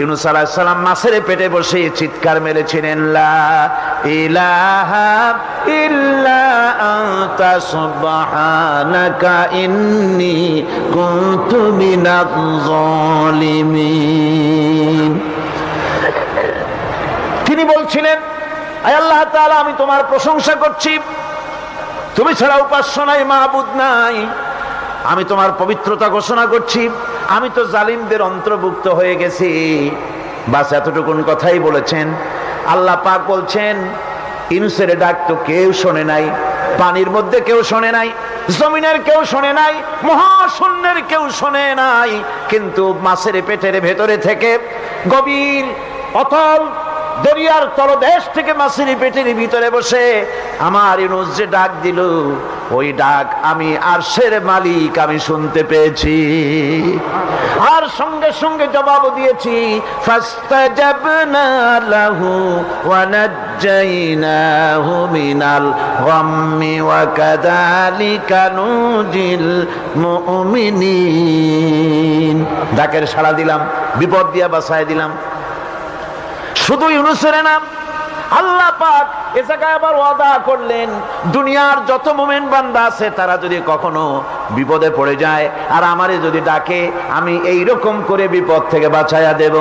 ইউনূস আলাইহিস সালাম মাছের পেটে বসে চিৎকার মেরেছিলেন, লা ইলাহা ইল্লা আনতা সুবহানাকা ইন্নী কুনতু মিনাজ জালিমিন। তিনি বলছিলেন, আয় আল্লাহ তাআলা, আমি তোমার প্রশংসা করছি, তুমি ছাড়া উপাস্য নাই, মাবুদ নাই। আমি তোমার পবিত্রতা ঘোষণা করছি, আমি তো জালিমদের অন্তর্ভুক্ত হয়ে গেছি। বাস এতটুকুন কথাই বলেছেন। আল্লাহ পাক বলছেন, ইউনূসের ডাক তো কেউ শোনে নাই, পানির মধ্যে কেউ শোনে নাই, জমিনের কেউ শোনে নাই, মহাশূন্যের কেউ শোনে নাই, কিন্তু মাছের পেটের ভেতরে থেকে গভীর অতল দরিয়ার তলদেশ থেকে মাছের পেটের ভিতরে বসে আমার ইউনূস যে ডাক দিল, ওই ডাক আমি আরশের মালিক আমি শুনতে পেয়েছি, আর সঙ্গে সঙ্গে জবাব দিয়েছি, ফাস্তাজাবনা লাহু ওয়া নাজ্জাইনাহু মিনাল গাম্মি ওয়া কাযালিকা নুজিল মুমিনিন। ডাকের সাড়া দিলাম, বিপদ দিয়া বাঁচায় দিলাম। শুধু ইউনূসের নাম, আল্লাহ পাক এ জায়গায় আবার ওয়াদা করলেন, দুনিয়ার যত মুমিন বান্দা আছে তারা যদি কখনো বিপদে পড়ে যায় আর আমারে যদি ডাকে, আমি এই রকম করে বিপদ থেকে বাঁচায়া দেব।